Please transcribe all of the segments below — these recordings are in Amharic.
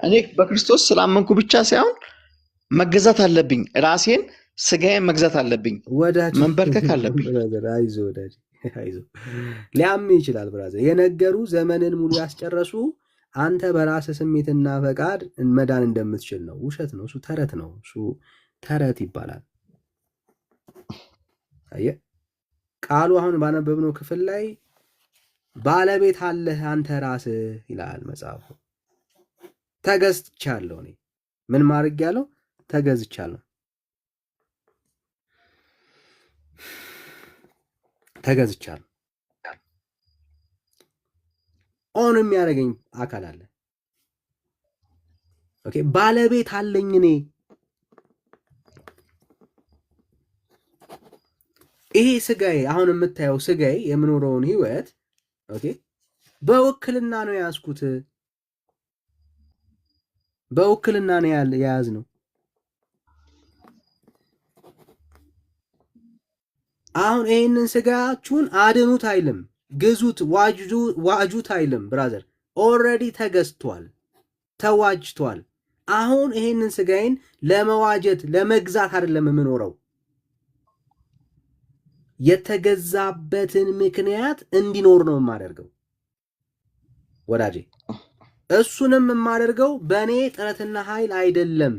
እኔ በክርስቶስ ስላመንኩ ብቻ ሳይሆን መገዛት አለብኝ። ራሴን ስጋዬን መግዛት አለብኝ። ወዳጅ መንበርከክ አለብኝ። ብራዘር አይዞ ወዳጅ አይዞ። ሊያም ይችላል ብራዘር። የነገሩ ዘመንን ሙሉ ያስጨረሱ አንተ በራስህ ስሜትና ፈቃድ መዳን እንደምትችል ነው። ውሸት ነው። እሱ ተረት ነው። እሱ ተረት ይባላል። አየህ ቃሉ አሁን ባነበብነው ክፍል ላይ ባለቤት አለህ አንተ ራስህ ይላል መጽሐፉ። ተገዝቻለሁ። እኔ ምን ማድረግ ያለው ተገዝቻለሁ። ተገዝቻለሁ። ኦን የሚያደርገኝ አካል አለ። ኦኬ ባለቤት አለኝ እኔ። ይሄ ስጋዬ አሁን የምታየው ስጋዬ የምኖረውን ህይወት ኦኬ በውክልና ነው የያዝኩት። በውክልና ነው የያዝነው። አሁን ይሄንን ስጋችሁን አድኑት አይልም፣ ግዙት፣ ዋጁት አይልም። ብራዘር ኦልሬዲ ተገዝቷል፣ ተዋጅቷል። አሁን ይሄንን ስጋዬን ለመዋጀት ለመግዛት አይደለም የምኖረው፣ የተገዛበትን ምክንያት እንዲኖር ነው የማደርገው ወዳጄ። እሱንም የማደርገው በእኔ ጥረትና ኃይል አይደለም፣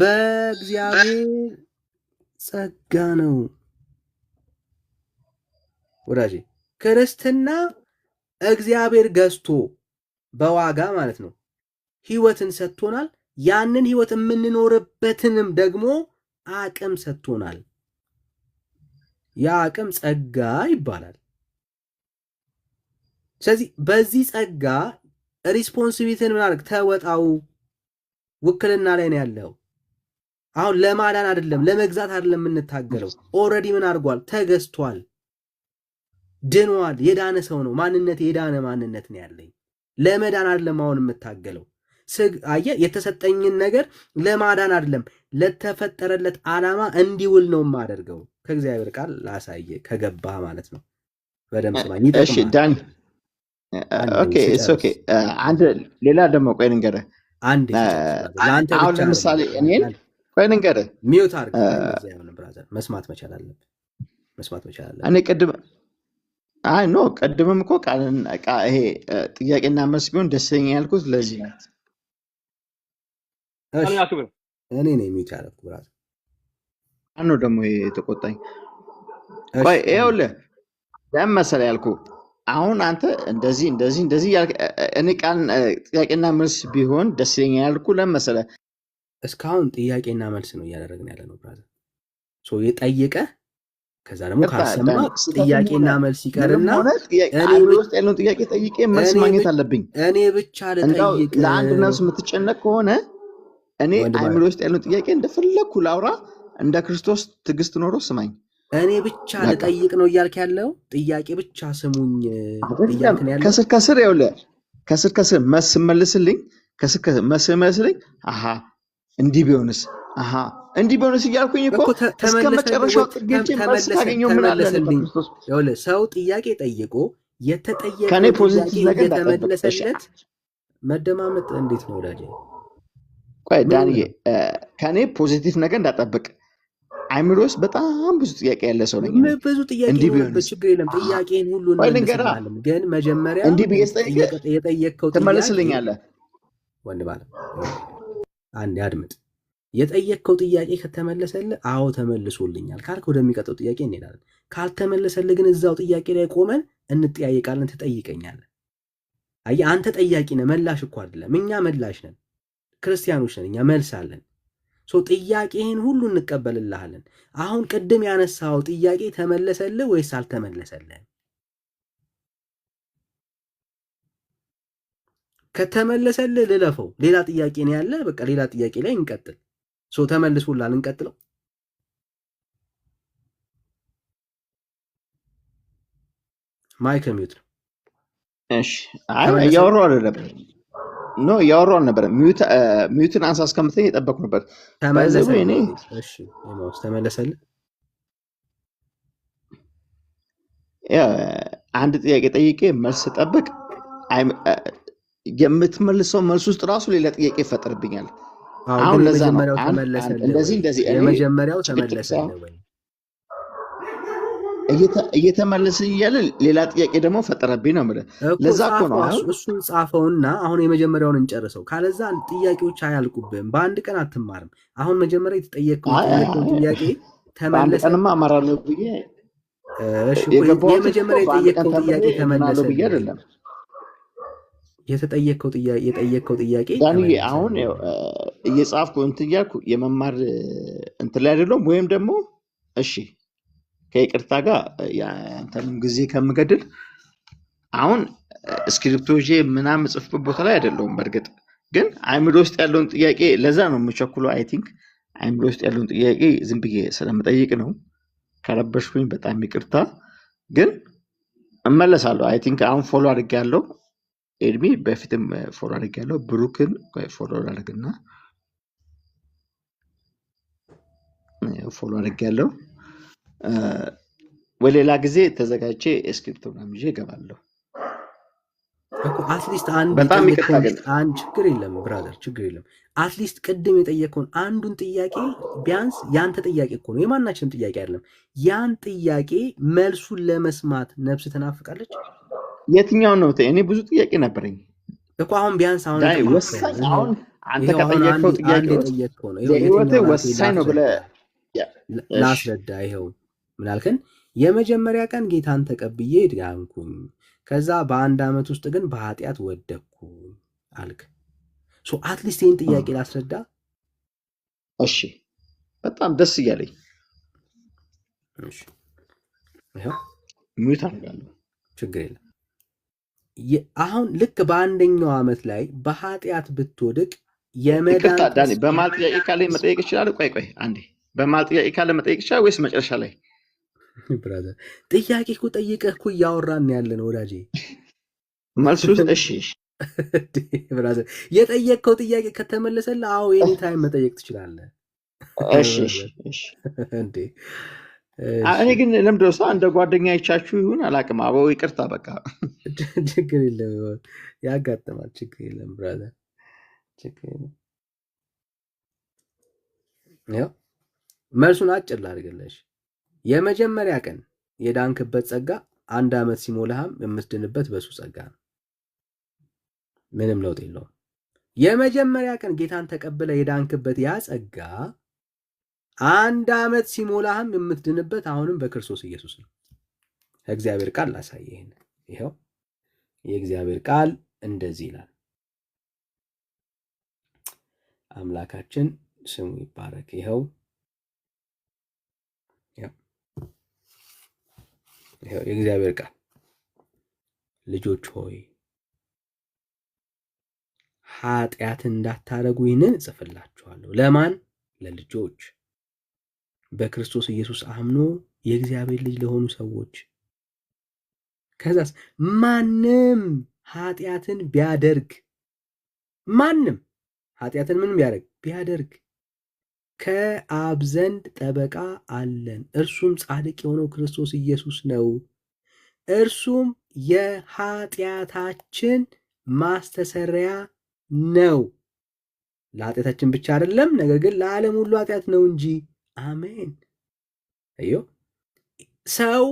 በእግዚአብሔር ጸጋ ነው ወዳጄ። ክርስትና እግዚአብሔር ገዝቶ በዋጋ ማለት ነው ህይወትን ሰጥቶናል። ያንን ህይወት የምንኖርበትንም ደግሞ አቅም ሰጥቶናል። ያ አቅም ጸጋ ይባላል። ስለዚህ በዚህ ጸጋ ሪስፖንሲቢሊቲን ምን አድርግ ተወጣው። ውክልና ላይ ነው ያለው። አሁን ለማዳን አይደለም ለመግዛት አይደለም የምንታገለው። ኦልሬዲ ምን አድርጓል? ተገዝቷል፣ ድኗል። የዳነ ሰው ነው። ማንነት የዳነ ማንነት ነው ያለኝ። ለመዳን አይደለም አሁን የምታገለው። አየህ፣ የተሰጠኝን ነገር ለማዳን አይደለም ለተፈጠረለት ዓላማ እንዲውል ነው የማደርገው። ከእግዚአብሔር ቃል ላሳየ ከገባህ ማለት ነው። በደምብ ስማኝ። እሺ ዳን ኦኬ ኢትስ ኦኬ። አንድ ሌላ ደግሞ ቆይ ልንገርህ። አሁን ለምሳሌ እኔን ቆይ ልንገርህ። ሚውት አድርግ። እንደዚህ አይሆንም ብራዘር፣ መስማት መቻል አለብህ። መስማት መቻል አለብህ። እኔ ቅድም ኖ ቅድምም እኮ ይሄ ጥያቄና መልስ ቢሆን ደስተኛ ያልኩት ለዚህ ነው። እኔ ነኝ ሚውት ያደረኩት ብራዘር። ነው ደግሞ ይሄ የተቆጣኝ። ቆይ ይኸውልህ ለምን መሰለህ ያልኩህ አሁን አንተ እንደዚህ እኔ ጥያቄና መልስ ቢሆን ደስ ይለኛል ያልኩህ ለምን መሰለህ? እስካሁን ጥያቄና መልስ ነው እያደረግን ያለ ነው ብራዘር። የጠየቀ ከዛ ደግሞ ካሰማ ጥያቄና መልስ ይቀርና አይምሮ ውስጥ ያለውን ጥያቄ ጠይቄ መልስ ማግኘት አለብኝ። እኔ ብቻ ልጠይቅ። ለአንድ ነፍስ የምትጨነቅ ከሆነ እኔ አይምሮ ውስጥ ያለውን ጥያቄ እንደፈለግኩ ላውራ። እንደ ክርስቶስ ትዕግስት ኖሮ ስማኝ። እኔ ብቻ ልጠይቅ ነው እያልክ ያለው። ጥያቄ ብቻ ስሙኝ እያልክ ነው ያለው። ከስር ይኸውልህ፣ ከስር መስመልስልኝ፣ መስመልስልኝ። አሃ እንዲህ ቢሆንስ፣ አሃ እንዲህ ቢሆንስ እያልኩኝ እኮ እስከ መጨረሻው ጥጌቼ መልስ ካገኘሁ ምን አለ? ይኸውልህ ሰው ጥያቄ ጠይቆ የተጠየቀው ጥያቄ የተመለሰለት መደማመጥ እንዴት ነው ወዳጄ? ቆይ ዳንዬ፣ ከኔ ፖዚቲቭ ነገር እንዳጠብቅ አይምሮ ውስጥ በጣም ብዙ ጥያቄ ያለ ሰው ነኝ። ብዙ ጥያቄ ነው፣ ችግር የለም። ጥያቄን ሁሉ እንመልስልሃለን፣ ግን መጀመሪያ እንዲህ ብዬ የጠየቅከው ትመልስልኛለህ። ወንድ ባለ አንዴ አድምጥ። የጠየቅከው ጥያቄ ከተመለሰልህ አዎ ተመልሶልኛል ካልክ ወደሚቀጥለው ጥያቄ እንሄዳለን። ካልተመለሰልህ ግን እዛው ጥያቄ ላይ ቆመን እንጠያየቃለን። ትጠይቀኛለህ። አየህ፣ አንተ ጠያቂ ነህ፣ መላሽ እኮ አይደለም። እኛ መላሽ ነን፣ ክርስቲያኖች ነን፣ እኛ መልስ አለን። ጥያቄህን ሁሉ እንቀበልልሃለን። አሁን ቅድም ያነሳው ጥያቄ ተመለሰልህ ወይስ አልተመለሰልህ? ከተመለሰልህ ልለፈው፣ ሌላ ጥያቄ ነው ያለ። በቃ ሌላ ጥያቄ ላይ እንቀጥል። ተመልሶልሃል፣ እንቀጥለው። ማይክ ሚውት ነው። እሺ፣ እያወራሁ አይደለም። ኖ እያወራሁ አልነበረም። ሚዩትን አንሳ እስከምትለኝ የጠበኩ ነበር። ተመለሰልህ? አንድ ጥያቄ ጠይቄ መልስ ጠብቅ። የምትመልሰው መልስ ውስጥ ራሱ ሌላ ጥያቄ ይፈጠርብኛል። አሁን ለዛ ነው እንደዚህ የመጀመሪያው ተመለሰልህ ወይ እየተመለስን እያለ ሌላ ጥያቄ ደግሞ ፈጠረብኝ ነው የምልህ። ለዛ እኮ ነው እሱን ጻፈውና አሁን የመጀመሪያውን እንጨርሰው። ካለዛ ጥያቄዎች አያልቁብህም። በአንድ ቀን አትማርም። አሁን መጀመሪያ የተጠየቀው ጥያቄ ተመለሰ። ቀንማ አማራለሁ ብዬ የመጀመሪያ የጠየቀው ጥያቄ ተመለሰ ብዬ አይደለም የጠየቀው ጥያቄ ዳንዬ። አሁን እየጻፍኩ እንትን እያልኩ የመማር እንትን ላይ አይደለም ወይም ደግሞ እሺ ከይቅርታ ጋር ያንተንም ጊዜ ከምገድል አሁን እስክሪፕቶ ይዤ ምናምን ጽፍበት ቦታ ላይ አይደለሁም። በእርግጥ ግን አይምሮ ውስጥ ያለውን ጥያቄ ለዛ ነው የምቸኩለው። አይ ቲንክ አይምሮ ውስጥ ያለውን ጥያቄ ዝም ብዬ ስለምጠይቅ ነው። ከረበሽኩኝ በጣም ይቅርታ፣ ግን እመለሳለሁ። አይ ቲንክ አሁን ፎሎ አድርጌያለሁ። ኤድሚ በፊትም ፎሎ አድርጌያለሁ። ብሩክን ፎሎ አድርግና ፎሎ አድርጌያለሁ። ወሌላ ጊዜ ተዘጋጅቼ ስክሪፕቶ ምናምን ይዤ እገባለሁ እኮ። አትሊስት አንድ ችግር የለም ብራዘር፣ ችግር የለም። አትሊስት ቅድም የጠየቀውን አንዱን ጥያቄ ቢያንስ ያንተ ጥያቄ እኮ ነው፣ የማናችንም ጥያቄ አይደለም። ያን ጥያቄ መልሱን ለመስማት ነፍስ ትናፍቃለች። የትኛውን ነው? እኔ ብዙ ጥያቄ ነበረኝ እኮ። አሁን ቢያንስ አሁን አንተ ከጠየቀው ጥያቄ ለህይወትህ ወሳኝ ነው ብለህ ላስረዳ። ይኸው ምን አልከን? የመጀመሪያ ቀን ጌታን ተቀብዬ ዳንኩኝ፣ ከዛ በ1 ዓመት ውስጥ ግን በኃጢአት ወደቅኩ አልክ። አትሊስት ይህን ጥያቄ ላስረዳ። እሺ፣ በጣም ደስ እያለኝ ሚዩት አድርጋለሁ። ችግር የለም። አሁን ልክ በ1ኛው ዓመት ላይ በኃጢአት ብትወድቅ የመዳን በማል ጥያቄ ካለ መጠየቅ ይችላል። ቆይ አንዴ፣ በማል ጥያቄ ካለ መጠየቅ ይችላል ወይስ መጨረሻ ላይ? ብራዘር ጥያቄ እኮ ጠይቀህ እኮ እያወራን ያለን ወዳጄ፣ መልሱ እሺ ብራዘር የጠየቅከው ጥያቄ ከተመለሰልህ አዎ ኤኒ ታይም መጠየቅ ትችላለህ። እሺ እንዴ እኔ ግን ለምንድነው ሰው እንደ ጓደኛ ይቻችሁ ይሁን አላውቅም። አበው ይቅርታ፣ በቃ ችግር የለም ያጋጥማል። ችግር የለም ብራዘር፣ ችግር የለም። ያው መልሱን አጭር ላድርግልሽ። የመጀመሪያ ቀን የዳንክበት ጸጋ 1 ዓመት ሲሞላህም የምትድንበት በሱ ጸጋ ነው። ምንም ለውጥ የለውም። የመጀመሪያ ቀን ጌታን ተቀብለ የዳንክበት ያ ጸጋ 1 ዓመት ሲሞላህም የምትድንበት አሁንም በክርስቶስ ኢየሱስ ነው። እግዚአብሔር ቃል ላሳየ። ይሄው የእግዚአብሔር ቃል እንደዚህ ይላል። አምላካችን ስሙ ይባረክ። ይሄው የእግዚአብሔር ቃል ልጆች ሆይ ኃጢአት እንዳታረጉ ይህንን እጽፍላችኋለሁ። ለማን? ለልጆች በክርስቶስ ኢየሱስ አምኖ የእግዚአብሔር ልጅ ለሆኑ ሰዎች። ከዛስ ማንም ኃጢአትን ቢያደርግ ምን ቢያደርግ ከአብ ዘንድ ጠበቃ አለን፣ እርሱም ጻድቅ የሆነው ክርስቶስ ኢየሱስ ነው። እርሱም የኃጢአታችን ማስተሰሪያ ነው። ለኃጢአታችን ብቻ አይደለም፣ ነገር ግን ለዓለም ሁሉ ኃጢአት ነው እንጂ። አሜን። ሰው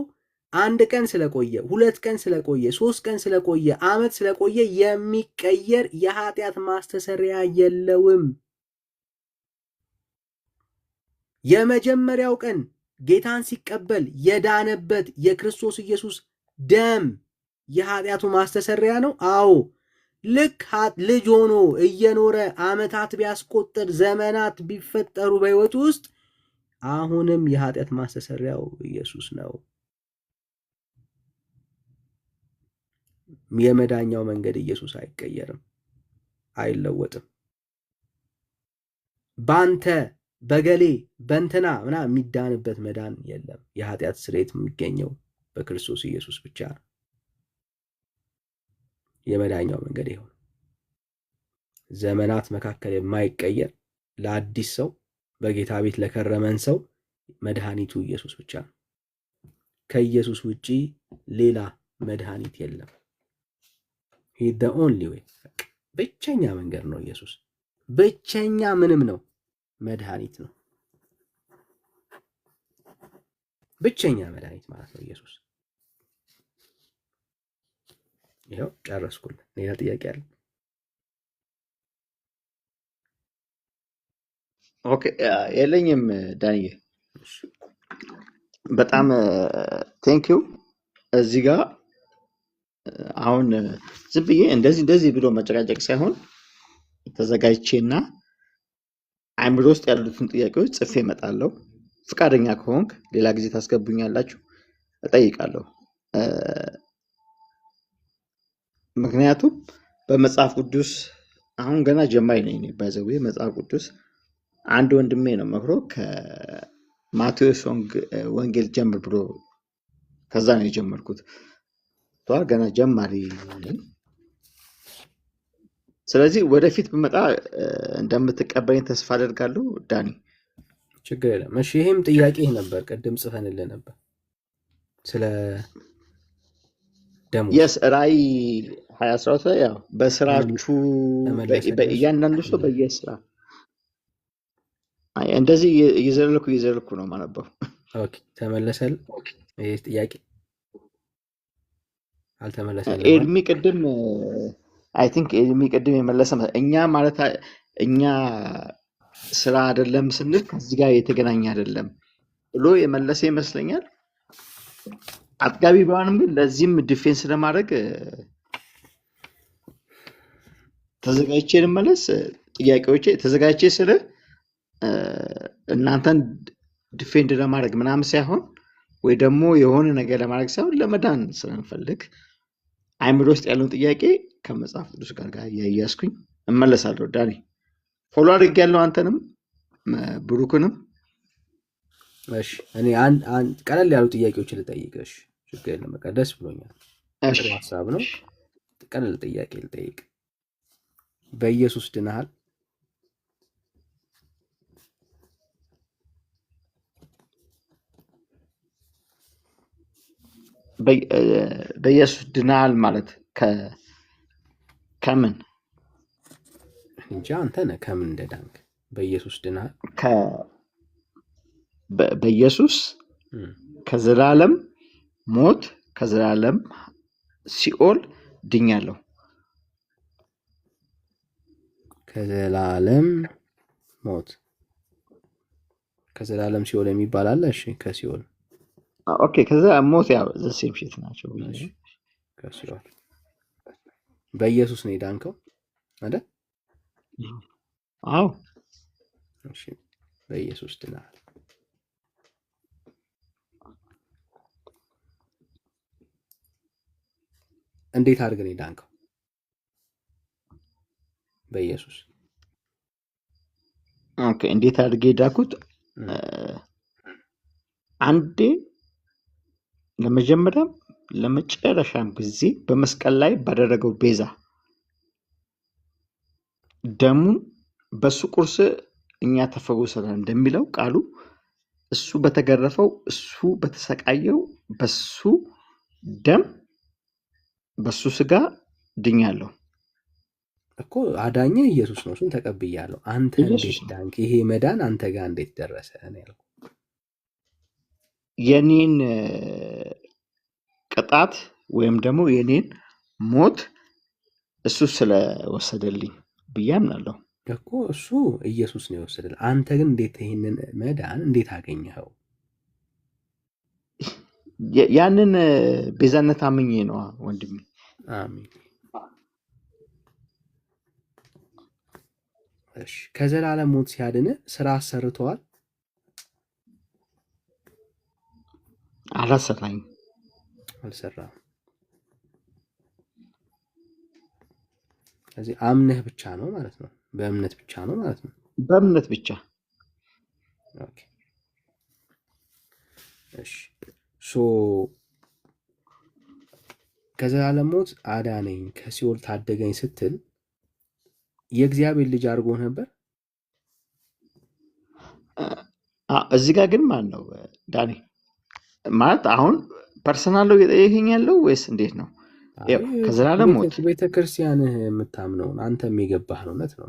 1 ቀን ስለቆየ፣ 2 ቀን ስለቆየ፣ 3 ቀን ስለቆየ፣ ዓመት ስለቆየ የሚቀየር የኃጢአት ማስተሰሪያ የለውም። የመጀመሪያው ቀን ጌታን ሲቀበል የዳነበት የክርስቶስ ኢየሱስ ደም የኃጢአቱ ማስተሰሪያ ነው። አዎ ልክ ልጅ ሆኖ እየኖረ ዓመታት ቢያስቆጥር ዘመናት ቢፈጠሩ በሕይወቱ ውስጥ አሁንም የኃጢአት ማስተሰሪያው ኢየሱስ ነው። የመዳኛው መንገድ ኢየሱስ አይቀየርም፣ አይለወጥም። ባንተ በገሌ በእንትና ምናምን የሚዳንበት መዳን የለም። የኃጢአት ስርየት የሚገኘው በክርስቶስ ኢየሱስ ብቻ ነው። የመዳኛው መንገድ ይሁን ዘመናት መካከል የማይቀየር ለአዲስ ሰው በጌታ ቤት ለከረመን ሰው መድኃኒቱ ኢየሱስ ብቻ ነው። ከኢየሱስ ውጪ ሌላ መድኃኒት የለም። He is the only way. ብቸኛ መንገድ ነው ኢየሱስ። ብቸኛ ምንም ነው፣ መድኃኒት ነው። ብቸኛ መድኃኒት ማለት ነው ኢየሱስ። ይኸው ጨረስኩልህ። ሌላ ጥያቄ አለ? ኦኬ የለኝም ዳንዬ። በጣም ቴንኪው። እዚህ ጋር አሁን ዝም ብዬ እንደዚህ ብሎ መጨቃጨቅ ሳይሆን ተዘጋጅቼና አእምሮ ውስጥ ያሉትን ጥያቄዎች ጽፌ እመጣለሁ። ፍቃደኛ ከሆንክ ሌላ ጊዜ ታስገቡኛላችሁ፣ እጠይቃለሁ። ምክንያቱም በመጽሐፍ ቅዱስ አሁን ገና ጀማሪ ነኝ ባይዘው መጽሐፍ ቅዱስ አንድ ወንድሜ ነው መክሮ ከማቴዎስ ወንጌል ጀምር ብሎ ከዛ ነው የጀመርኩት። ገና ጀማሪ ነኝ። ስለዚህ ወደፊት ብመጣ እንደምትቀበለኝ ተስፋ አደርጋለሁ ዳኒ። ችግር የለም። እሺ ይሄም ጥያቄ ነበር፣ ቅድም ጽፈንልህ ነበር ስለ ደሞዝ። የስ ራዕይ 2012 ላይ ያው በስራችሁ እያንዳንዱ ሰው በየስራ እንደዚህ እየዘለልኩ ነው ማነበው። ኦኬ ተመለሰል። ይሄ ጥያቄ አልተመለሰልም። ኤድሚ ቅድም አይ ቲንክ ኤድሚ ቅድም የመለሰ እኛ ማለት እኛ ስራ አይደለም ስንል ከዚህ ጋር የተገናኘ አይደለም ብሎ የመለሰ ይመስለኛል። አጥጋቢ ባይሆንም ግን ለዚህም ዲፌንስ ለማድረግ ተዘጋጅቼ ልመለስ። ጥያቄዎቼ ተዘጋጅቼ ስለ እናንተን ዲፌንድ ለማድረግ ምናምን ሳይሆን ወይ ደግሞ የሆነ ነገር ለማድረግ ሳይሆን ለመዳን ስለምፈልግ አይምሮ ውስጥ ያለውን ጥያቄ ከመጽሐፍ ቅዱስ ጋር እያያዝኩኝ እመለሳለሁ። ዳኒ ፎሎ አድርጌያለሁ፣ አንተንም ብሩክንም። እሺ እኔ አንድ ቀለል ያሉ ጥያቄዎችን ልጠይቅሽ። ችግር የለም፣ በቃ ደስ ብሎኛል። ጥሩ ሀሳብ ነው። ቀለል ጥያቄ ልጠይቅ። በኢየሱስ ድነሃል? በኢየሱስ ድነሃል ማለት ከምን እንጃ፣ አንተ ነህ ከምን እንደዳንክ። በኢየሱስ ድነሃል? በኢየሱስ ከዘላለም ሞት ከዘላለም ሲኦል ድኛለሁ። ከዘላለም ሞት ከዘላለም ሲኦል የሚባል አለ? እሺ ከሲኦል ኦኬ። ከዛ ሞት ያው ዘሴም ሽት ናቸው። ከሲኦል በኢየሱስ ነው የዳንከው አይደል? አዎ። እሺ በኢየሱስ ድነሃል። እንዴት አድርገን የዳንከው? በኢየሱስ ኦኬ። እንዴት አድርጌ ዳንኩት? አንዴ ለመጀመሪያም ለመጨረሻም ጊዜ በመስቀል ላይ ባደረገው ቤዛ ደሙን በሱ ቁርስ እኛ ተፈወሰናል እንደሚለው ቃሉ እሱ በተገረፈው እሱ በተሰቃየው በሱ ደም በሱ ስጋ ድኛለሁ እኮ። አዳኘ ኢየሱስ ነው፣ እሱን ተቀብያለሁ። አንተ እንዴት ዳንክ? ይሄ መዳን አንተ ጋር እንዴት ደረሰ ነው ያልኩት። የኔን ቅጣት ወይም ደግሞ የኔን ሞት እሱ ስለወሰደልኝ ብዬ አምናለሁ እኮ። እሱ ኢየሱስ ነው የወሰደልህ። አንተ ግን እንዴት ይሄንን መዳን እንዴት አገኘኸው? ያንን ቤዛነት አምኜ ነው ወንድሜ። አሜን። እሺ ከዘላለም ሞት ሲያድን ስራ አሰርተዋል? አልሰራም። ስለዚህ አምነህ ብቻ ነው ማለት ነው። በእምነት ብቻ ነው ማለት ነው። በእምነት ብቻ። ኦኬ እሺ ከዘላለም ሞት አዳነኝ ከሲኦል ታደገኝ ስትል የእግዚአብሔር ልጅ አድርጎ ነበር። እዚህ ጋር ግን ማን ነው ዳኒ? ማለት አሁን ፐርሰናል ነው እየጠየቀኝ ያለው ወይስ እንዴት ነው? ከዘላለም ሞት ቤተክርስቲያንህ የምታምነውን አንተ የሚገባህ ነው እውነት ነው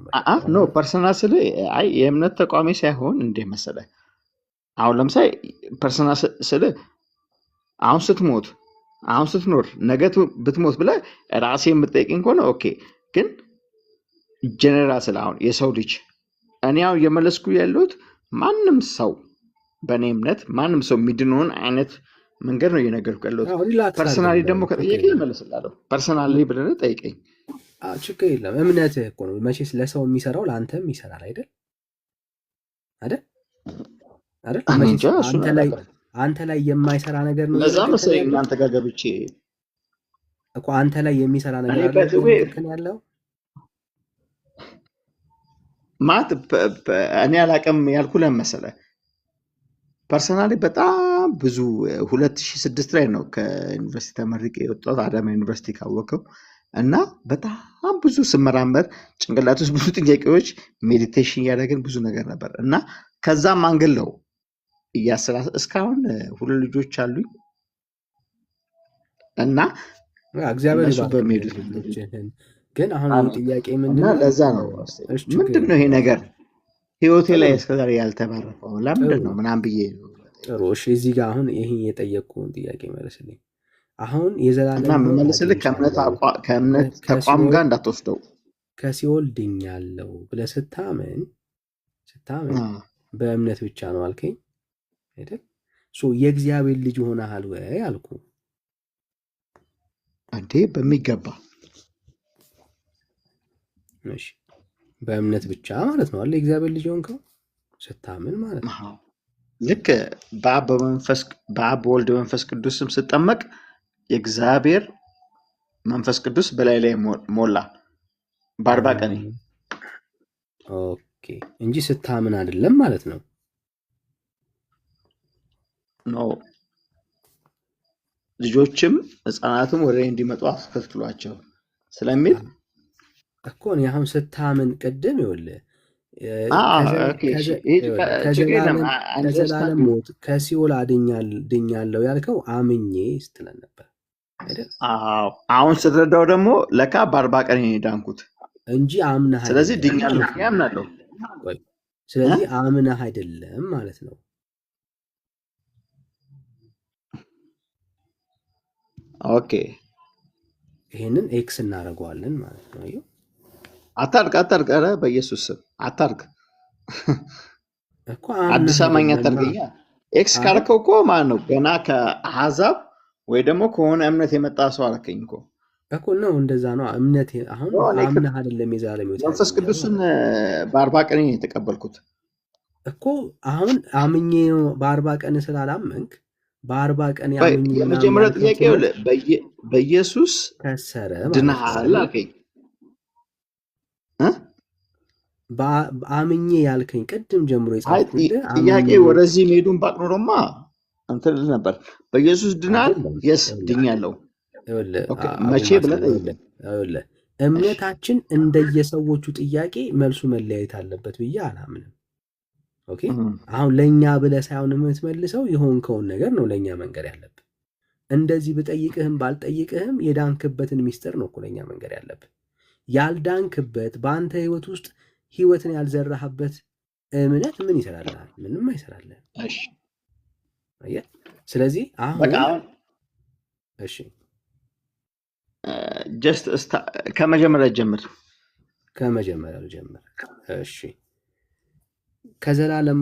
ኖ ፐርሰናል ስለ አይ የእምነት ተቋሚ ሳይሆን እንደ መሰለ አሁን ለምሳሌ ፐርሰናል ስለ አሁን ስትሞት አሁን ስትኖር ነገ ብትሞት ብለህ ራሴ የምጠይቅኝ ከሆነ ኦኬ። ግን ጀነራል ስለ አሁን የሰው ልጅ እኔ አሁን የመለስኩ ያለሁት ማንም ሰው በእኔ እምነት ማንም ሰው የሚድነውን አይነት መንገድ ነው እየነገርኩ ያለሁት። ፐርሰናሊ ደግሞ ከጠየቀኝ እመልስልሃለሁ። ፐርሰናሊ ብለህ ጠይቀኝ፣ ችግር የለም። እምነትህ እኮ ነው መቼስ ለሰው የሚሰራው ለአንተም ይሰራል አይደል አይደል አይደል? አንተ ላይ የማይሰራ ነገር ነው። ለዛ መሰለኝ እናንተ ጋር ገብቼ እኮ አንተ ላይ የሚሰራ ነገር ያለው ማለት እኔ አላቅም ያልኩ ለምን መሰለህ? ፐርሰናሊ በጣም ብዙ 2006 ላይ ነው ከዩኒቨርሲቲ ተመርቄ የወጣሁት አዳማ ዩኒቨርሲቲ ካወቀው እና በጣም ብዙ ስመራመር ጭንቅላት ውስጥ ብዙ ጥያቄዎች ሜዲቴሽን እያደረግን ብዙ ነገር ነበር እና ከዛም አንግል ነው እስካሁን 2 ልጆች አሉኝ እና እግዚአብሔር በሚሄዱት ግን አሁን ጥያቄ ምንድነው? ለዛ ነው ምንድነው ይሄ ነገር ህይወቴ ላይ እስከዛሬ ያልተባረፈው ለምንድን ነው ምናምን ብዬ ጥሩ። እሺ እዚህ ጋር አሁን ይሄን የጠየቅኩህን ጥያቄ መልስልኝ። አሁን የዘላለም መልስልህ ከእምነት ተቋም ጋር እንዳትወስደው ከሲኦል ድኛለሁ ብለህ ስታምን በእምነት ብቻ ነው አልከኝ አይደል? የእግዚአብሔር ልጅ ሆነሃል ወይ አልኩ። እንዴ በሚገባ እሺ በእምነት ብቻ ማለት ነው አለ የእግዚአብሔር ልጅ ሆንከው ስታምን ማለት ነው። ልክ በአብ በወልድ መንፈስ ቅዱስ ስም ስጠመቅ የእግዚአብሔር መንፈስ ቅዱስ በላይ ላይ ሞላ በ40 ቀን። ኦኬ እንጂ ስታምን አይደለም ማለት ነው። ኖ ልጆችም ህፃናትም ወደ እንዲመጡ አስከትሏቸው ስለሚል እኮ ነው አሁን ስታምን ቅድም ይኸውልህ ከዘላለም ሞት ከሲኦል ድኛለሁ ያልከው አምኜ ስትለን ነበር አይደል? አሁን ስትረዳው ደግሞ ለካ በ40 ቀን ዳንኩት እንጂ አምነህ ስለዚህ ድኛለሁ ያምናለሁ። ስለዚህ አምነህ አይደለም ማለት ነው። ኦኬ ይሄንን ኤክስ እናደርገዋለን ማለት ነው። አታርግ ኧረ በኢየሱስ ስም አታርግ እኮ አዲስ አማርኛ አታርገኛ። ኤክስ ካልከው እኮ ማለት ነው ገና ከአሕዛብ ወይ ደግሞ ከሆነ እምነት የመጣ ሰው አልከኝ እኮ ነው። እንደዛ ነው እምነት። አሁን አምነህ አይደለም የዘላለም ሕይወት መንፈስ ቅዱስን በ40 ቀን የተቀበልኩት እኮ አሁን አምኜ በ40 ቀን ስላላመንክ በ40 ቀን የመጀመሪያ ጥያቄ በኢየሱስ ከሰረ ድነሃል አልከኝ። አምኜ ያልከኝ ቅድም ጀምሮ የጻፍኩልህ ጥያቄ ወደዚህ መሄዱን ባቅ ኖሮማ እንትን ልል ነበር። በኢየሱስ ድናል የስ ድኛለሁ መቼ ብለህ እምነታችን እንደየሰዎቹ ጥያቄ መልሱ መለያየት አለበት ብዬ አላምንም። ኦኬ አሁን ለእኛ ብለህ ሳይሆን የምትመልሰው የሆንከውን ነገር ነው ለእኛ መንገድ ያለብን። እንደዚህ ብጠይቅህም ባልጠይቅህም የዳንክበትን ሚስጥር ነው እኮ ለእኛ መንገድ ያለብን። ያልዳንክበት በአንተ ህይወት ውስጥ ህይወትን ያልዘራህበት እምነት ምን ይሰራልሃል? ምንም አይሰራልህም። ስለዚህ አሁን እሺ ጀስት ከመጀመሪያው ጀምር። እሺ ከዘላለም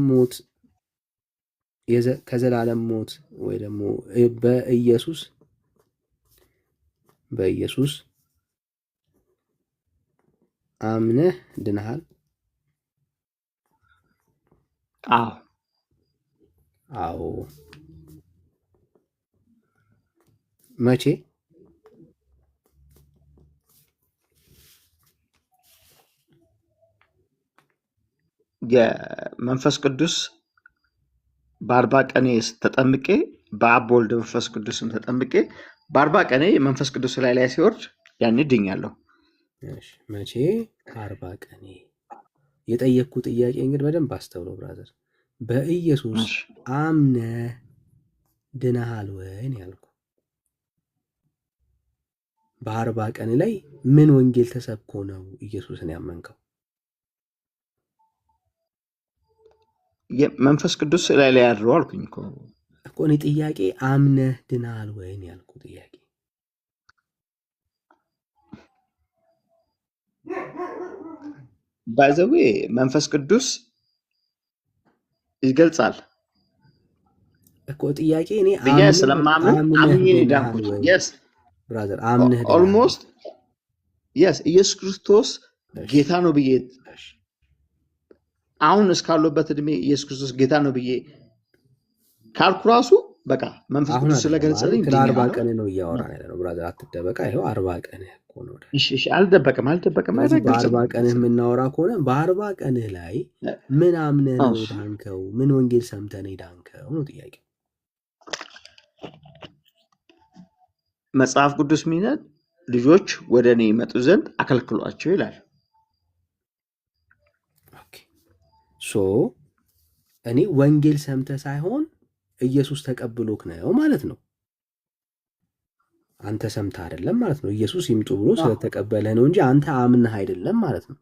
ሞት ወይ ደግሞ በኢየሱስ አምነህ ድነሃል? አዎ። መቼ? የመንፈስ ቅዱስ በ40 ቀኔ ተጠምቄ በአብ በወልድ መንፈስ ቅዱስም ተጠምቄ በ40 ቀኔ መንፈስ ቅዱስ ላይ ሲወርድ ያኔ ድኛለሁ። መቼ? 40 ቀኔ። የጠየቅኩ ጥያቄ እንግዲህ በደንብ አስተውሎ ብራዘር። በኢየሱስ አምነህ ድነሃል ወይ ያልኩ። በ40 ቀን ላይ ምን ወንጌል ተሰብኮ ነው ኢየሱስን ያመንከው? መንፈስ ቅዱስ ላይ ያድረው አልኩኝ እኮ እኔ ጥያቄ አምነህ ድናል ወይን ያልኩ ጥያቄ። ባይዘዌ መንፈስ ቅዱስ ይገልጻል እኮ ጥያቄ እኔ ስለማምን አምኜ ዳንኩት። ብራዘር አምነህ ኦልሞስት ኢየሱስ ክርስቶስ ጌታ ነው ብዬ አሁን እስካለበት እድሜ ኢየሱስ ክርስቶስ ጌታ ነው ብዬ ካልኩ ራሱ በቃ መንፈስ ቅዱስ ስለገለጸልኝ 40 ቀን ነው እያወራን ያለ ነው ብራዘር፣ አትደበቃ። ይሄው 40 ቀን እኮ ነው። እሺ አልደበቅም። በ40 ቀንህ የምናወራ ከሆነ በ40 ቀንህ ላይ ምን አምነህ ነው ዳንከው? ምን ወንጌል ሰምተህ ነው ዳንከው ነው ጥያቄ። መጽሐፍ ቅዱስ ሚነት ልጆች ወደ እኔ ይመጡ ዘንድ አከልክሏቸው ይላል። ሶ እኔ ወንጌል ሰምተህ ሳይሆን ኢየሱስ ተቀብሎክ ነው ማለት ነው። አንተ ሰምተህ አይደለም ማለት ነው። ኢየሱስ ይምጡ ብሎ ስለተቀበለህ ነው እንጂ አንተ አምነህ አይደለም ማለት ነው።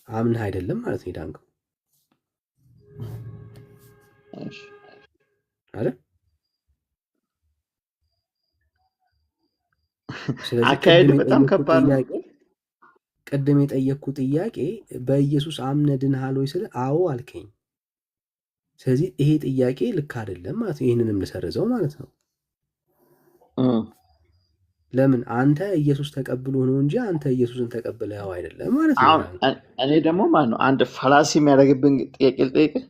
አምነህ አይደለም ማለት ነው ዳንከው አይደል? አካሄድ በጣም ከባድ ነው። ቅድም የጠየቅኩት ጥያቄ በኢየሱስ አምነህ ድነሃል ወይ ስለ አዎ አልከኝ። ስለዚህ ይሄ ጥያቄ ልክ አይደለም ማለት ነው። ይህንንም ልሰርዘው ማለት ነው። ለምን አንተ ኢየሱስ ተቀብሎ ነው እንጂ አንተ ኢየሱስን ተቀብለኸው አይደለም ማለት ነው። እኔ ደግሞ ማለት ነው አንድ ፋላሲ የሚያደርግብን ጥያቄ ልጠይቅህ።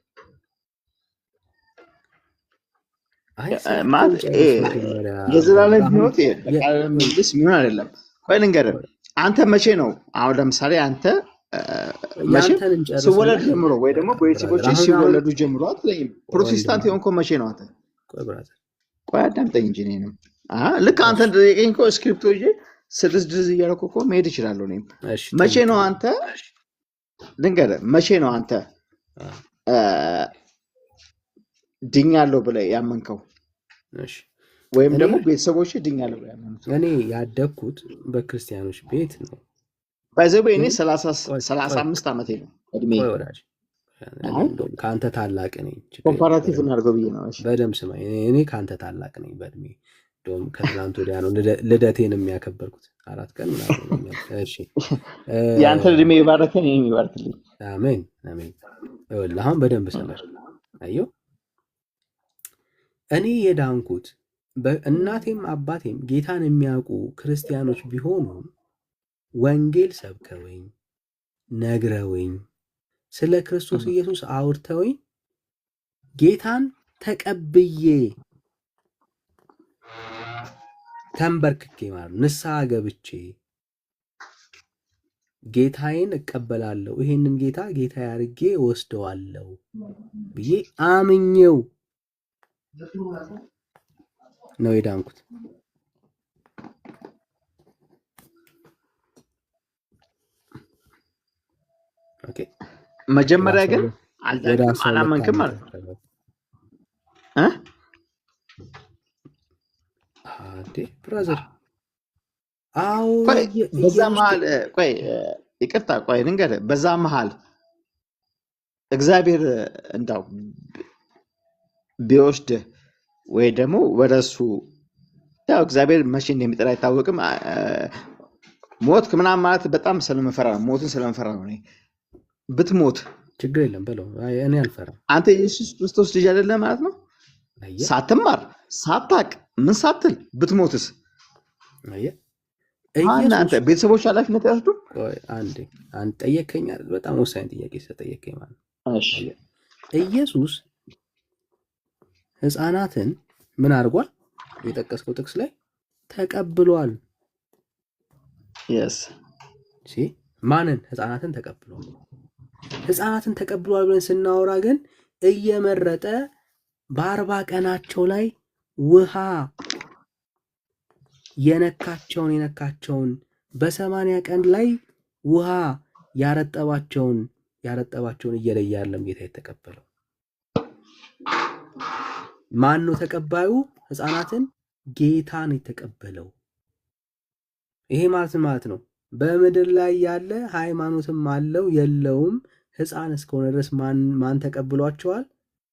የዘላለም ሕይወት መልስ የሚሆን አይደለም። ቆይ ልንገርህ፣ አንተ መቼ ነው አሁን ለምሳሌ አንተ ሲወለድ ጀምሮ ወይ ደግሞ ቤተሰቦች ሲወለዱ ጀምሮ አትለኝም። ፕሮቴስታንት የሆንከው መቼ ነው አንተ? ቆይ አዳምጠኝ እንጂ እኔንም ልክ አንተ እንደጠየቀኝ እኮ ስክሪፕቶ ይዤ 6 ድረስ እያደረኩ እኮ መሄድ እችላለሁ። እኔም መቼ ነው አንተ ልንገርህ፣ መቼ ነው አንተ ድኛለሁ ብለህ ያመንከው? ወይም ደግሞ ቤተሰቦች ድኛለሁ ብለህ ያመኑት? እኔ ያደግኩት በክርስቲያኖች ቤት ነው። ባይዘው እኔ 35 ዓመቴ ነው እድሜ። ከአንተ ታላቅ ነኝ። ኮምፓራቲቭ እናድርገው ብዬ ነው። በደምብ ስማ፣ እኔ ከአንተ ታላቅ ነኝ በእድሜ። እንደውም ከትላንት ወዲያ ነው ልደቴን የሚያከበርኩት 4 ቀን ምናምን። እሺ የአንተ እድሜ ይባረከን፣ እኔም ይባርክልኝ። አሜን አሜን። ይኸውልህ አሁን በደንብ ስማ። አየሁ እኔ የዳንኩት በእናቴም አባቴም ጌታን የሚያውቁ ክርስቲያኖች ቢሆኑ ወንጌል ሰብከውኝ ነግረውኝ ስለ ክርስቶስ ኢየሱስ አውርተውኝ ጌታን ተቀብዬ ተንበርክኬ ማለት ንስሐ ገብቼ ጌታዬን እቀበላለሁ፣ ይሄንን ጌታ አድርጌ ወስደዋለሁ ብዬ አምኜው ነው የዳንኩት። ኦኬ መጀመሪያ ግን አላመንክም ማለት ነው። ብራዘር አዎ፣ በዛ መሀል ቆይ ይቅርታ፣ ቆይ ልንገርህ፣ በዛ መሀል እግዚአብሔር እንዳው ቢወስድህ ወይ ደግሞ ወደሱ ያው እግዚአብሔር መቼ እንደሚጠራ አይታወቅም። ሞት ምናምን ማለት በጣም ስለምፈራ ነው። ሞትን ስለምፈራ ነው። ብትሞት ችግር የለም በለው፣ እኔ አልፈራም። አንተ ኢየሱስ ክርስቶስ ልጅ አይደለም ማለት ነው። ሳትማር ሳታቅ ምን ሳትል ብትሞትስ አንተ ቤተሰቦች ኃላፊነት ያስዱ? አንድ ጠየቀኝ አይደል? በጣም ወሳኝ ጥያቄ ስለጠየቀኝ ማለት ነው። ኢየሱስ ሕፃናትን ምን አድርጓል? የጠቀስከው ጥቅስ ላይ ተቀብሏል። ማንን? ሕፃናትን ተቀብሏል። ሕፃናትን ተቀብሏል ብለን ስናወራ ግን እየመረጠ በ40 ቀናቸው ላይ ውሃ የነካቸውን በ80 ቀን ላይ ውሃ ያረጠባቸውን እየለየ አይደለም ጌታ የተቀበለው። ማን ነው ተቀባዩ? ሕፃናትን ጌታ ነው የተቀበለው። ይሄ ማለት ነው በምድር ላይ ያለ ሃይማኖትም አለው የለውም ሕፃን እስከሆነ ድረስ ማን ተቀብሏቸዋል?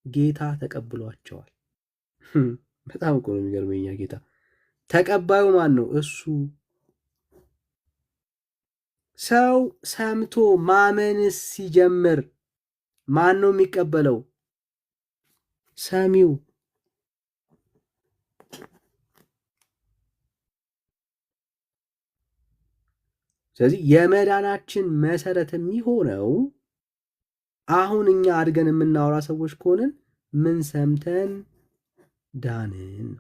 ጌታ ተቀብሏቸዋል። በጣም እኮ ነው የሚገርመኝ። ጌታ ተቀባዩ ማን ነው? እሱ። ሰው ሰምቶ ማመንስ ሲጀምር ማን ነው የሚቀበለው? ሰሚው። ስለዚህ የመዳናችን መሰረት የሚሆነው አሁን እኛ አድገን የምናወራ ሰዎች ከሆንን ምን ሰምተን ዳንን ነው።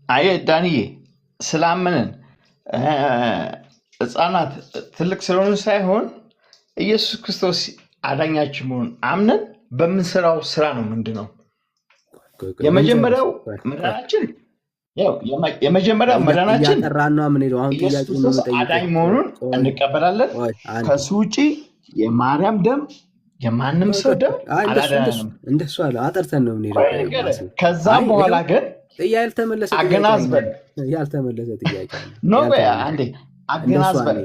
አየ ዳንዬ ስላመንን ሕፃናት ትልቅ ስለሆኑ ሳይሆን ኢየሱስ ክርስቶስ አዳኛችን መሆኑን አምነን በምንሰራው ስራ ነው። ምንድነው የመጀመሪያው መዳናችን? የመጀመሪያው መዳናችን ኢየሱስ ክርስቶስ አዳኝ መሆኑን እንቀበላለን። ከሱ ውጪ የማርያም ደም የማንም ሰው ደም አላዳነንም። እንደሱ አለ አጠርተን ነው የምንሄደው። ከዛም በኋላ ግን ያልተመለሰ ጥያቄ ነው። አንዴ አገናዝበን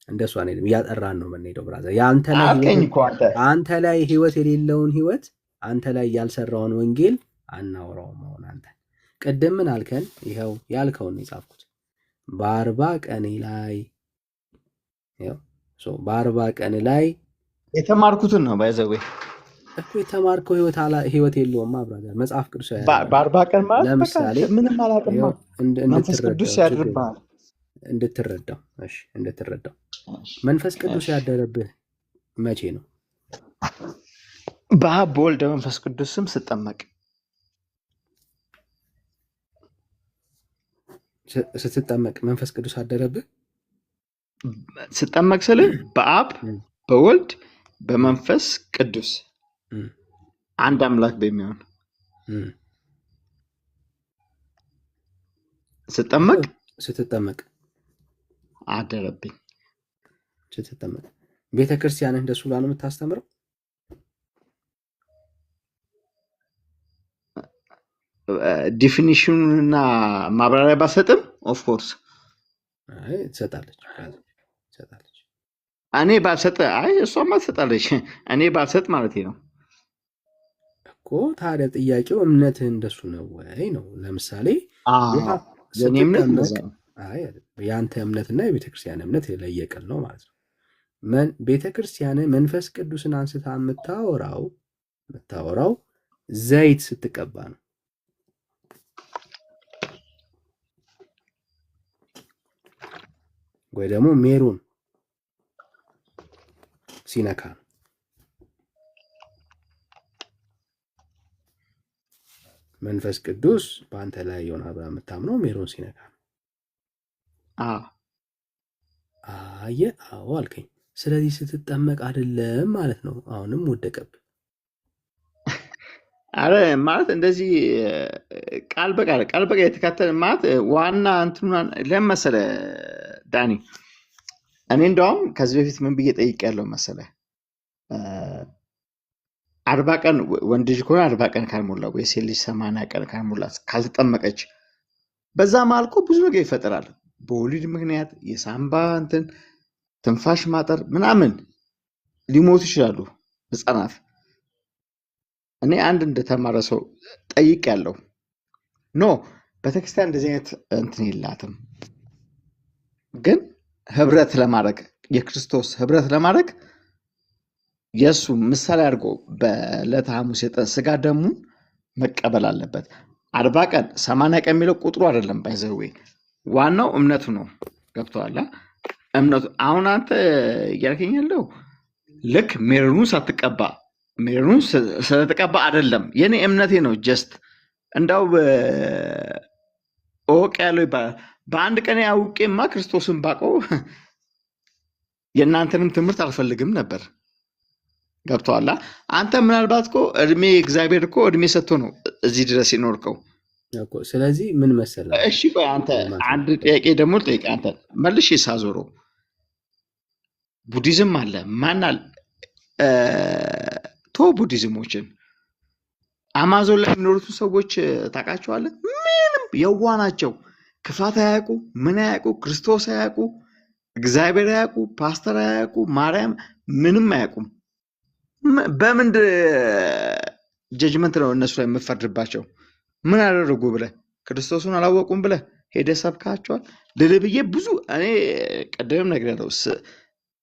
እንደሱ አንሄድም። እያጠራን ነው የምንሄደው። ብራዘር አንተ ላይ ህይወት የሌለውን ህይወት አንተ ላይ ያልሰራውን ወንጌል አናወራውም። አሁን አንተ ቅድም ምን አልከን? ይኸው ያልከውን የጻፍኩት በ40 ቀን ላይ በ40 ቀን ላይ የተማርኩትን ነው ባይዘዌ እኮ የተማርከው ህይወት የለውም። ብራዘር መጽሐፍ ቅዱስ በ40 ቀን ማለት ለምሳሌ ምንም አላውቅም። መንፈስ ቅዱስ ያድርብሃል እንድትረዳው። እሺ እንድትረዳው መንፈስ ቅዱስ ያደረብህ መቼ ነው? በአብ በወልድ በመንፈስ ቅዱስ ስም ስጠመቅ። ስትጠመቅ መንፈስ ቅዱስ አደረብህ? ስጠመቅ ስልህ በአብ በወልድ በመንፈስ ቅዱስ አንድ አምላክ በሚሆን ስትጠመቅ አደረብኝ። ስትጠመቅ ቤተክርስቲያን እንደሱ ብላ ነው የምታስተምረው? ዲፊኒሽኑንና ማብራሪያ ባሰጥም ኦፍኮርስ ትሰጣለች። እኔ ባልሰጥ እሷማ ትሰጣለች። እኔ ባልሰጥ ማለት ነው እኮ። ታዲያ ጥያቄው እምነትህ እንደሱ ነው ወይ ነው? ለምሳሌ የአንተ እምነትና የቤተክርስቲያን እምነት የለየቅል ነው ማለት ነው። ቤተክርስቲያን መንፈስ ቅዱስን አንስታ የምታወራው ዘይት ስትቀባ ነው። ወይ ደግሞ ሜሮን ሲነካ ነው። መንፈስ ቅዱስ በአንተ ላይ የሆነ አብራ የምታምነው ሜሮን ሲነካ ነው። አዎ አልከኝ። ስለዚህ ስትጠመቅ አይደለም ማለት ነው። አሁንም ወደቀብህ። አረ ማለት እንደዚህ ቃል በቃል የተካተለ ማለት ዋና እንትኑን ለመሰለ ዳኒ፣ እኔ እንደውም ከዚህ በፊት ምን ብዬ ጠይቄያለሁ መሰለ 40 ቀን ወንድ ልጅ ከሆነ 40 ቀን ካልሞላ ወይ ሴት ልጅ 80 ቀን ካልሞላ ካልተጠመቀች በዛ ማልኮ ብዙ ነገር ይፈጠራል። በወሊድ ምክንያት የሳምባ ትንፋሽ ማጠር ምናምን ሊሞቱ ይችላሉ ህፃናት። እኔ አንድ እንደተማረ ሰው ጠይቄያለሁ። ቤተክርስቲያን እንደዚህ አይነት እንትን የላትም፣ ግን ህብረት ለማድረግ የክርስቶስ ህብረት ለማድረግ የእሱ ምሳሌ አድርጎ በዕለተ ሐሙስ ስጋ ደሙን መቀበል አለበት። 40 ቀን 80 ቀን የሚለው ቁጥሩ አይደለም፣ ባይዘዌ ዋናው እምነቱ ነው። ገብቶሃል? እምነቱ አሁን አንተ እያልከኝ ያለው ልክ ሜሮኑን ሳትቀባ ሜሮኑን ስለተቀባ አይደለም፣ የኔ እምነቴ ነው። ጀስት እንዳው ኦቅ ያለው ይባላል። በአንድ ቀን አውቄማ ክርስቶስን ባውቀው የእናንተንም ትምህርት አልፈልግም ነበር። ገብቶሃል? አንተ ምናልባት እኮ እግዚአብሔር እኮ እድሜ ሰጥቶ ነው እዚህ ድረስ ይኖርከው። ስለዚህ ምን መሰለህ? እሺ ቆይ አንተ አንድ ጥያቄ ደግሞ ልጠይቅህ፣ አንተ መልሼ ሳዞረው ቡዲዝም አለ ማናል ቡዲዝሞችን አማዞን ላይ የሚኖሩት ሰዎች ታውቃቸዋለህ? ምንም የዋ ናቸው። ክፋት አያውቁ፣ ምን አያውቁ፣ ክርስቶስ አያውቁ፣ እግዚአብሔር አያውቁ፣ ፓስተር አያውቁ፣ ማርያም ምንም አያውቁም። በምን ጀጅመንት ነው እነሱ ላይ የምፈርድባቸው? ምን አደረጉ ብለህ ክርስቶስን አላወቁም ብለህ ሄደህ ሰብካቸዋል? ልልብዬ ብዙ እኔ ቀደም ነግሬያለሁ፣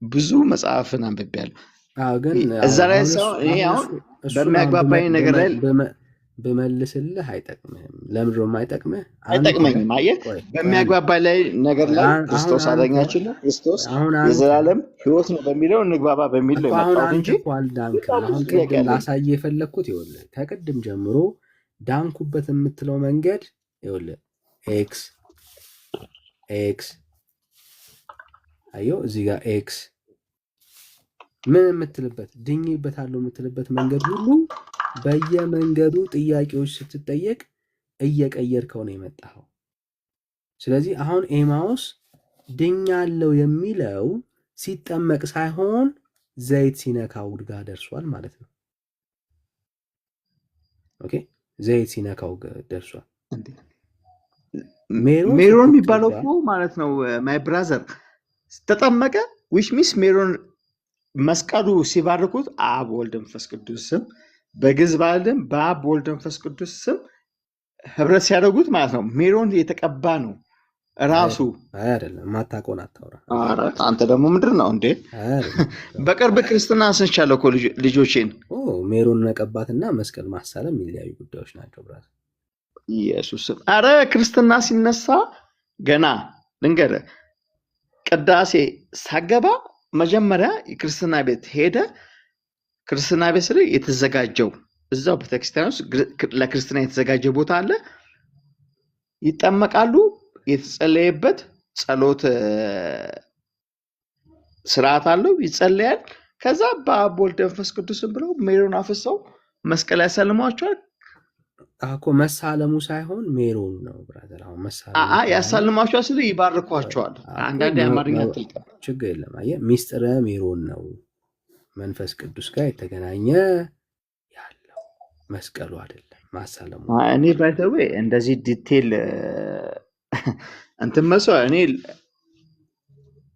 ብዙ መጽሐፍን አንብቤያለሁ። ግን እዛ ላይ ሰው እኔ አሁን በሚያግባባኝ ነገር ላይ በመልስልህ አይጠቅምህም። ለምንድን ነው የማይጠቅምህ? አይጠቅመኝም። አየህ፣ በሚያግባባኝ ላይ ነገር ላይ ክርስቶስ አዳኛችን ነው፣ ክርስቶስ የዘላለም ሕይወት ነው በሚለው እንግባባ በሚል ነው የመጣሁት እንጂ አሁን ቅድም ላሳየህ የፈለግኩት ይኸውልህ፣ ከቅድም ጀምሮ ዳንኩበት የምትለው መንገድ ይኸውልህ፣ ኤክስ አየው፣ እዚህ ጋር ኤክስ ምን የምትልበት ድኝበታለሁ የምትልበት መንገድ ሁሉ በየመንገዱ ጥያቄዎች ስትጠየቅ እየቀየርከው ነው የመጣኸው። ስለዚህ አሁን ኤማውስ ድኛለው የሚለው ሲጠመቅ ሳይሆን ዘይት ሲነካው ጋር ደርሷል ማለት ነው። ኦኬ፣ ዘይት ሲነካው ደርሷል። ሜሮን የሚባለው እኮ ማለት ነው ማይ ብራዘር ተጠመቀ ዊች ሚስ ሜሮን መስቀሉ ሲባርኩት አብ ወልድ መንፈስ ቅዱስ ስም በግዕዝ ባልም በአብ ወልድ መንፈስ ቅዱስ ስም ህብረት ሲያደርጉት ማለት ነው። ሜሮን የተቀባ ነው ራሱ አይደለም። ማታቆን አታውራ። አንተ ደግሞ ምንድን ነው እንዴ? በቅርብ ክርስትና አስነቻለሁ እኮ ልጆቼን። ሜሮን መቀባትና መስቀል ማሳለም የሚለያዩ ጉዳዮች ናቸው ብራስ። ኢየሱስ አረ ክርስትና ሲነሳ ገና ልንገርህ፣ ቅዳሴ ሳገባ መጀመሪያ የክርስትና ቤት ሄደ። ክርስትና ቤት ስለ የተዘጋጀው እዛው ቤተክርስቲያን ውስጥ ለክርስትና የተዘጋጀ ቦታ አለ። ይጠመቃሉ። የተጸለየበት ጸሎት ስርዓት አለው። ይጸለያል። ከዛ በአብ ወልድ መንፈስ ቅዱስን ብለው ሜሮን አፍሰው መስቀል ያሳልሟቸዋል። አኮ መሳለሙ ሳይሆን ሜሮን ነው ብራዘር። አሁን መሳለሙ ያሳልሟቸዋል ስለ ይባርኳቸዋል። አንዳንድ የአማርኛ ጥልቀት ችግር የለም። አየህ ሚስጥረ ሜሮን ነው መንፈስ ቅዱስ ጋር የተገናኘ ያለው መስቀሉ አይደለም ማሳለሙ። እኔ ባይተው እንደዚህ ዲቴል እንትን መስዋዕ እኔ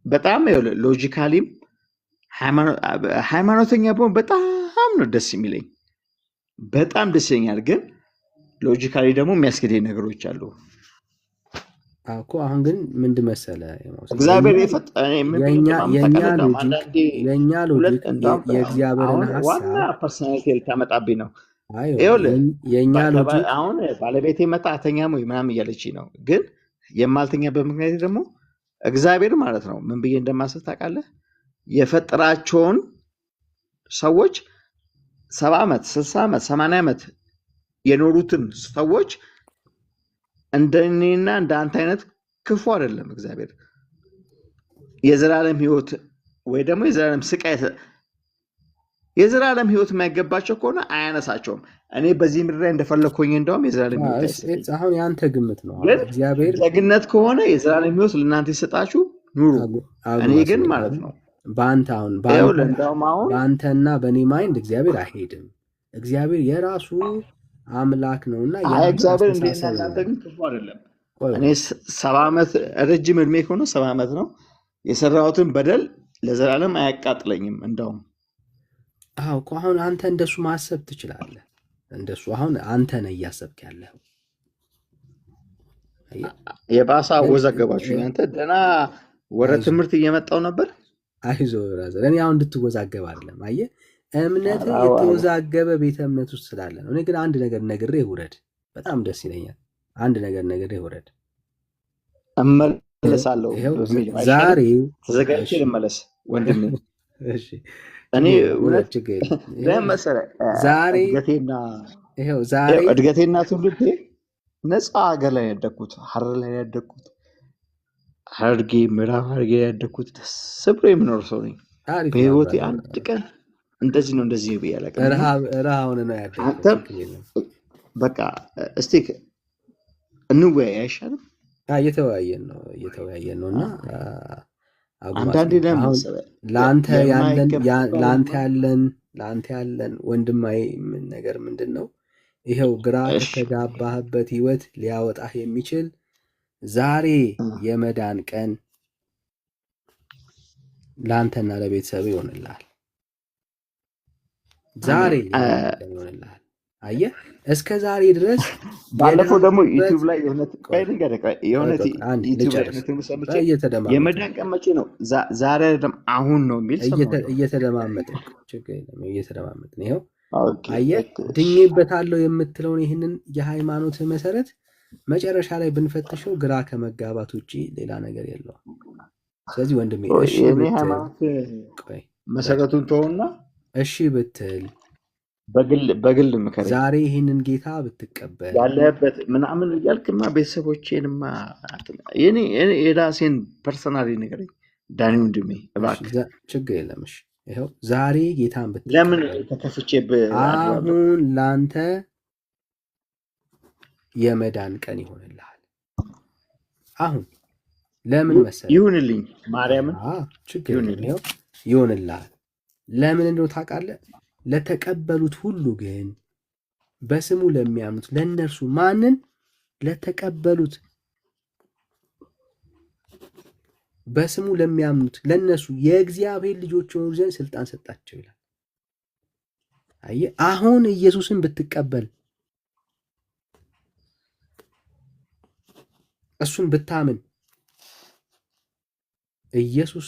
በጣም ሎጂካሊም ሃይማኖተኛ ብሆን በጣም ነው ደስ የሚለኝ፣ በጣም ደስ ይለኛል። ግን ሎጂካሊ ደግሞ የሚያስገደኝ ነገሮች አሉ እኮ። አሁን ግን ምንድን መሰለህ እግዚአብሔር የእኛ ሎጂክ የእግዚአብሔርን ሀሳብ ዋና ፐርሰናሊቲ ልታመጣብኝ ነው። አሁን ባለቤቴ መጣ አተኛም ወይ ምናምን እያለች ነው። ግን የማልተኛበት ምክንያት ደግሞ እግዚአብሔር ማለት ነው ምን ብዬ እንደማስብ ታውቃለህ? የፈጠራቸውን ሰዎች 70 ዓመት 60 ዓመት 80 ዓመት የኖሩትን ሰዎች እንደኔና እንደ አንተ አይነት ክፉ አይደለም እግዚአብሔር። የዘላለም ሕይወት ወይ ደግሞ የዘላለም ስቃይ የዘላለም ሕይወት የማይገባቸው ከሆነ አያነሳቸውም። እኔ በዚህ ምድር ላይ እንደፈለኩኝ እንደውም የዘላለም ሕይወት አሁን ያንተ ግምት ነው። እግዚአብሔር ደግነት ከሆነ የዘላለም ሕይወት ለእናንተ ይሰጣችሁ ኑሩ። እኔ ግን ማለት ነው በአንተና በእኔ ማይንድ እግዚአብሔር አይሄድም። እግዚአብሔር የራሱ አምላክ ነውና እግዚአብሔር እንደናንተ ግን ክፉ አይደለም። እኔ 70 ዓመት ረጅም እድሜ ከሆነ 70 ዓመት ነው የሰራሁትን በደል ለዘላለም አያቃጥለኝም። እንደውም እኮ አሁን አንተ እንደሱ ማሰብ ትችላለህ። እንደሱ አሁን አንተ ነህ እያሰብክ ያለኸው። የባሰ ወዛገባችሁ አንተ ደህና ወደ ትምህርት እየመጣው ነበር። አይዞህ ብራዘር፣ እኔ አሁን እንድትወዛገብ አይደለም። አየህ እምነት የተወዛገበ ቤተ እምነት ውስጥ ስላለ ነው። እኔ ግን አንድ ነገር ነግሬህ ውረድ፣ በጣም ደስ ይለኛል። አንድ ነገር ነግሬህ ውረድ። እመለሳለሁ። ዛሬ ተዘጋጅቼ ልመለስ ወንድሜ። እሺ እኔ እውነት ለመሰለህ ዛሬ እድገቴና ትውልዴ ነፃ ሀገር ላይ ያደግኩት፣ ሀረር ላይ ያደግኩት፣ ሐረርጌ ምዕራብ ሐረርጌ ያደግኩት ደስ ብሎ የምኖር ሰው ነኝ። በህይወቴ አንድ ቀን እንደዚህ ነው እንደዚህ ብዬ አላውቅም። ረሃውን ነው ያደግኩት። በቃ እስቲ እንወያይ አይሻልም? እየተወያየን ነው እና አንዳንዴ ደግሞ ለአንተ ያለን ወንድማዊ ነገር ምንድን ነው? ይኸው ግራ ከተጋባህበት ህይወት ሊያወጣህ የሚችል ዛሬ የመዳን ቀን ለአንተና ለቤተሰብ ይሆንልሃል። ዛሬ ይሆንልሃል። አየህ፣ እስከ ዛሬ ድረስ ባለፈው ደግሞ ዩቲዩብ ላይ የመዳን ቀን መቼ ነው? ዛሬ አይደለም አሁን ነው የሚል እየተደማመጥን ይኸው አየህ፣ ድኜበታለሁ የምትለውን ይህንን የሃይማኖት መሰረት መጨረሻ ላይ ብንፈትሸው ግራ ከመጋባት ውጭ ሌላ ነገር የለውም። ስለዚህ ወንድሜ መሰረቱን ተውና እሺ ብትል በግል ምከር፣ ዛሬ ይህንን ጌታ ብትቀበል ያለበት ምናምን እያልክማ ቤተሰቦቼንማ የራሴን ፐርሰናሊ ንገረኝ ዳኒ ወንድሜ እባክህ። ችግር የለም። እሺ ይኸው ዛሬ ጌታን ብትቀበል ለምን ተከፍቼብህ አሁን ለአንተ የመዳን ቀን ይሆንልሃል። አሁን ለምን መሰለህ? ይሁንልኝ ማርያምን ችግር የለም ይሆንልሃል። ለምን እንደው ታውቃለህ? ለተቀበሉት ሁሉ ግን በስሙ ለሚያምኑት ለእነርሱ ማንን? ለተቀበሉት በስሙ ለሚያምኑት ለእነሱ የእግዚአብሔር ልጆች የሆኑ ዘንድ ስልጣን ሰጣቸው ይላል። አየህ፣ አሁን ኢየሱስን ብትቀበል እሱን ብታምን ኢየሱስ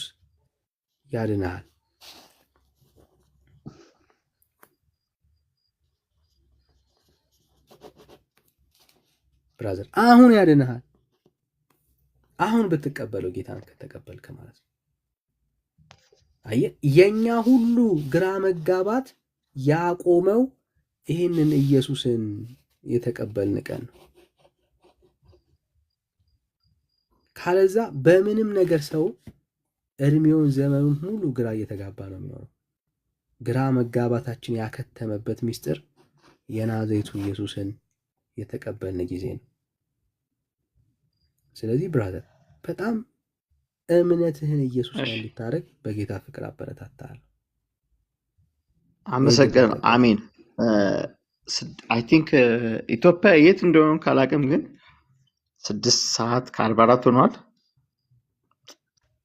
ያድንሃል። ብራዘር አሁን ያድንሃል። አሁን ብትቀበለው ጌታን ከተቀበልክ ማለት ነው። አየህ፣ የኛ ሁሉ ግራ መጋባት ያቆመው ይህንን ኢየሱስን የተቀበልን ቀን ነው። ካለዛ በምንም ነገር ሰው እድሜውን ዘመኑን ሙሉ ግራ እየተጋባ ነው የሚኖረው። ግራ መጋባታችን ያከተመበት ምስጢር የናዝሬቱ ኢየሱስን የተቀበልን ጊዜ ነው። ስለዚህ ብራዘር በጣም እምነትህን ኢየሱስ ላይ እንድታደርግ በጌታ ፍቅር አበረታታለሁ። አመሰግናለሁ። አሜን። አይ ቲንክ ኢትዮጵያ የት እንደሆነ ካላቅም ግን 6:44 ሆኗል።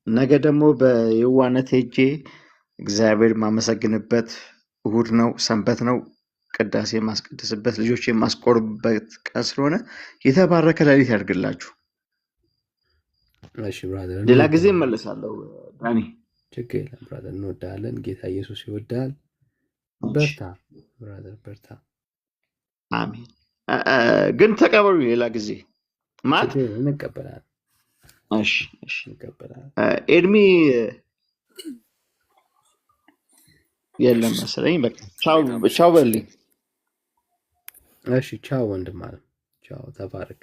ነገ ደግሞ በየዋነት ሄጄ እግዚአብሔር የማመሰግንበት እሁድ ነው፣ ሰንበት ነው፣ ቅዳሴ የማስቀድስበት ልጆች የማስቆርበት ቀን ስለሆነ የተባረከ ሌሊት ያድርግላችሁ። እሺ ብራዘር፣ ሌላ ጊዜ እመለሳለሁ። ዳኒ ችግር የለም ብራዘር፣ እንወዳለን። ጌታ ኢየሱስ ይወዳል። በርታ ብራዘር፣ በርታ። አሜን። ግን ተቀበሉ ሌላ ጊዜ ማለት እንቀበላለን። እሺ እንቀበላለን። ኤድሚ የለም መሰለኝ። በቃ ቻው በልኝ። እሺ ቻው ወንድም አለ። ቻው፣ ተባረክ።